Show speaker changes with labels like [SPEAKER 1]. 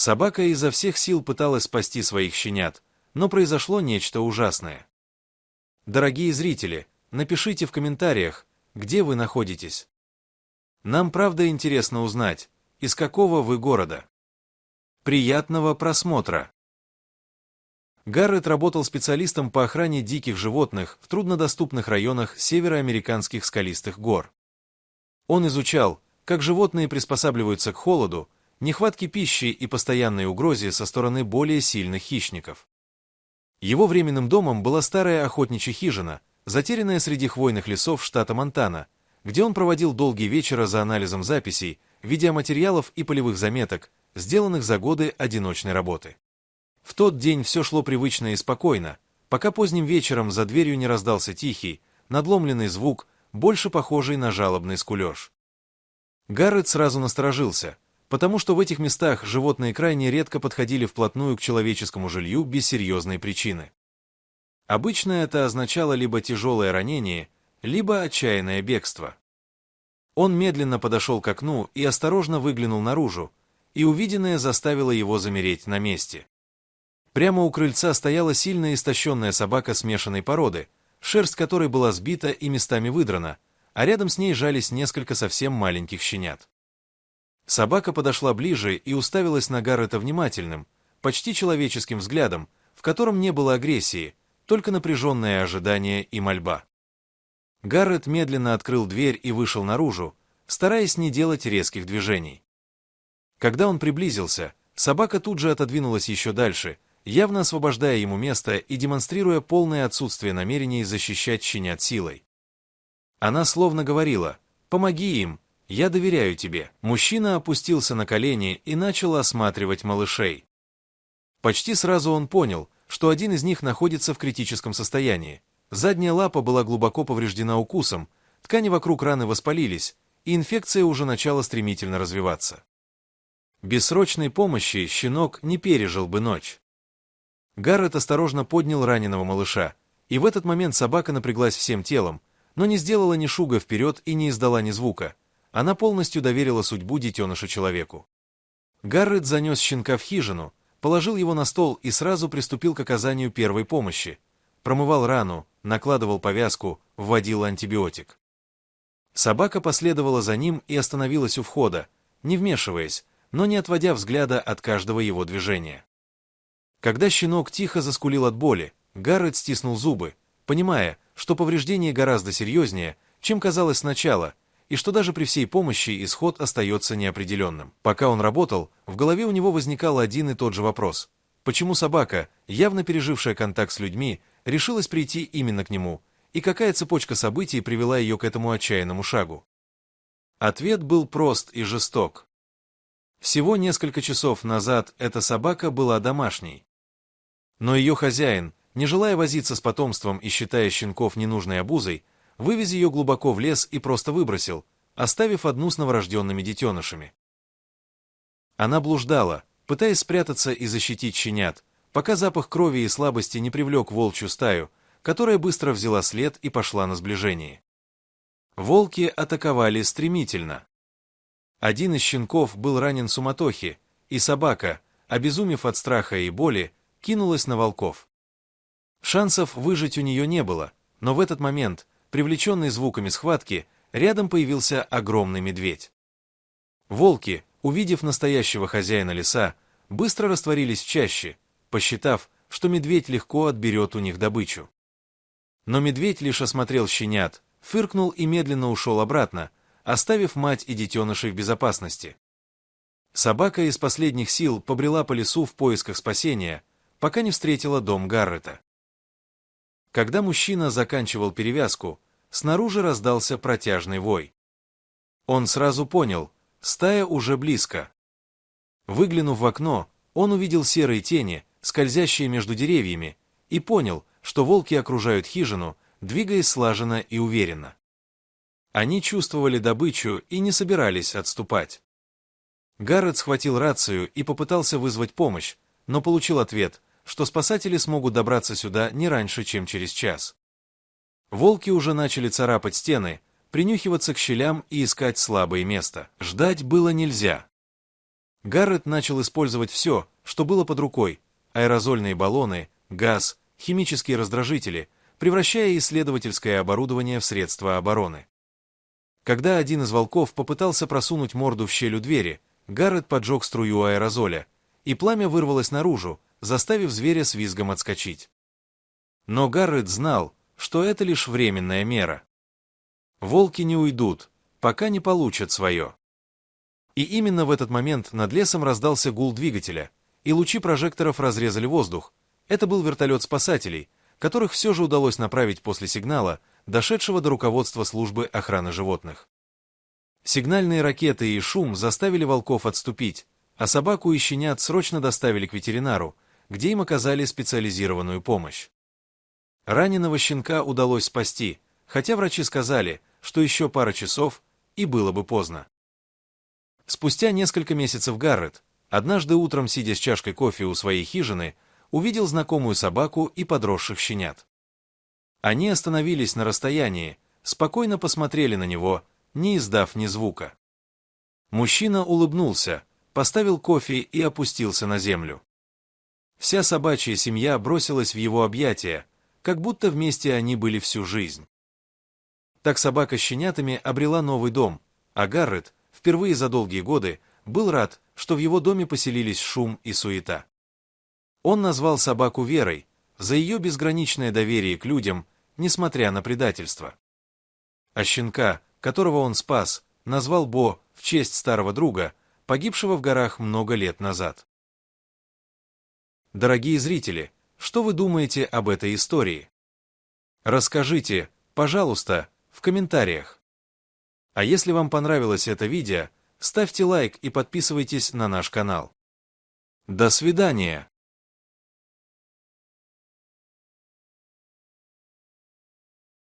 [SPEAKER 1] Собака изо всех сил пыталась спасти своих щенят, но произошло нечто ужасное. Дорогие зрители, напишите в комментариях, где вы находитесь. Нам правда интересно узнать, из какого вы города. Приятного просмотра! Гаррет работал специалистом по охране диких животных в труднодоступных районах североамериканских скалистых гор. Он изучал, как животные приспосабливаются к холоду, нехватке пищи и постоянной угрозе со стороны более сильных хищников. Его временным домом была старая охотничья хижина, затерянная среди хвойных лесов штата Монтана, где он проводил долгие вечера за анализом записей, видеоматериалов и полевых заметок, сделанных за годы одиночной работы. В тот день все шло привычно и спокойно, пока поздним вечером за дверью не раздался тихий, надломленный звук, больше похожий на жалобный скулеж. Гаррет сразу насторожился, потому что в этих местах животные крайне редко подходили вплотную к человеческому жилью без серьезной причины. Обычно это означало либо тяжелое ранение, либо отчаянное бегство. Он медленно подошел к окну и осторожно выглянул наружу, и увиденное заставило его замереть на месте. Прямо у крыльца стояла сильно истощенная собака смешанной породы, шерсть которой была сбита и местами выдрана, а рядом с ней жались несколько совсем маленьких щенят. Собака подошла ближе и уставилась на Гаррета внимательным, почти человеческим взглядом, в котором не было агрессии, только напряженное ожидание и мольба. Гаррет медленно открыл дверь и вышел наружу, стараясь не делать резких движений. Когда он приблизился, собака тут же отодвинулась еще дальше, явно освобождая ему место и демонстрируя полное отсутствие намерений защищать щенят силой. Она словно говорила: «Помоги им, я доверяю тебе». Мужчина опустился на колени и начал осматривать малышей. Почти сразу он понял, что один из них находится в критическом состоянии. Задняя лапа была глубоко повреждена укусом, ткани вокруг раны воспалились, и инфекция уже начала стремительно развиваться. Без срочной помощи щенок не пережил бы ночь. Гаррет осторожно поднял раненого малыша, и в этот момент собака напряглась всем телом, но не сделала ни шага вперед и не издала ни звука. Она полностью доверила судьбу детеныша человеку. Гаррет занес щенка в хижину, положил его на стол и сразу приступил к оказанию первой помощи. Промывал рану, накладывал повязку, вводил антибиотик. Собака последовала за ним и остановилась у входа, не вмешиваясь, но не отводя взгляда от каждого его движения. Когда щенок тихо заскулил от боли, Гаррет стиснул зубы, понимая, что повреждение гораздо серьезнее, чем казалось сначала, и что даже при всей помощи исход остается неопределенным. Пока он работал, в голове у него возникал один и тот же вопрос: почему собака, явно пережившая контакт с людьми, решилась прийти именно к нему, и какая цепочка событий привела ее к этому отчаянному шагу? Ответ был прост и жесток. Всего несколько часов назад эта собака была домашней. Но ее хозяин, не желая возиться с потомством и считая щенков ненужной обузой, вывез ее глубоко в лес и просто выбросил, оставив одну с новорожденными детенышами. Она блуждала, пытаясь спрятаться и защитить щенят, пока запах крови и слабости не привлек волчью стаю, которая быстро взяла след и пошла на сближение. Волки атаковали стремительно. Один из щенков был ранен в суматохе, и собака, обезумев от страха и боли, кинулась на волков. Шансов выжить у нее не было, но в этот момент, привлеченный звуками схватки, рядом появился огромный медведь. Волки, увидев настоящего хозяина леса, быстро растворились в чаще, посчитав, что медведь легко отберет у них добычу. Но медведь лишь осмотрел щенят, фыркнул и медленно ушел обратно, оставив мать и детенышей в безопасности. Собака из последних сил побрела по лесу в поисках спасения, пока не встретила дом Гаррета. Когда мужчина заканчивал перевязку, снаружи раздался протяжный вой. Он сразу понял, стая уже близко. Выглянув в окно, он увидел серые тени, скользящие между деревьями, и понял, что волки окружают хижину, двигаясь слаженно и уверенно. Они чувствовали добычу и не собирались отступать. Гаррет схватил рацию и попытался вызвать помощь, но получил ответ, что спасатели смогут добраться сюда не раньше, чем через час. Волки уже начали царапать стены, принюхиваться к щелям и искать слабое место. Ждать было нельзя. Гаррет начал использовать все, что было под рукой: аэрозольные баллоны, газ, химические раздражители, превращая исследовательское оборудование в средства обороны. Когда один из волков попытался просунуть морду в щель у двери, Гаррет поджег струю аэрозоля, и пламя вырвалось наружу, заставив зверя с визгом отскочить. Но Гаррет знал, что это лишь временная мера. Волки не уйдут, пока не получат свое. И именно в этот момент над лесом раздался гул двигателя, и лучи прожекторов разрезали воздух. Это был вертолет спасателей, которых все же удалось направить после сигнала, дошедшего до руководства службы охраны животных. Сигнальные ракеты и шум заставили волков отступить, а собаку и щенят срочно доставили к ветеринару, где им оказали специализированную помощь. Раненого щенка удалось спасти, хотя врачи сказали, что еще пара часов, и было бы поздно. Спустя несколько месяцев Гаррет, однажды утром, сидя с чашкой кофе у своей хижины, увидел знакомую собаку и подросших щенят. Они остановились на расстоянии, спокойно посмотрели на него, не издав ни звука. Мужчина улыбнулся, поставил кофе и опустился на землю. Вся собачья семья бросилась в его объятия, как будто вместе они были всю жизнь. Так собака с щенятами обрела новый дом, а Гаррет впервые за долгие годы был рад, что в его доме поселились шум и суета. Он назвал собаку Верой за ее безграничное доверие к людям, несмотря на предательство. А щенка, которого он спас, назвал Бо в честь старого друга, погибшего в горах много лет назад. Дорогие зрители, что вы думаете об этой истории? Расскажите, пожалуйста, в комментариях. А если вам понравилось это видео, ставьте лайк и подписывайтесь на наш канал. До свидания!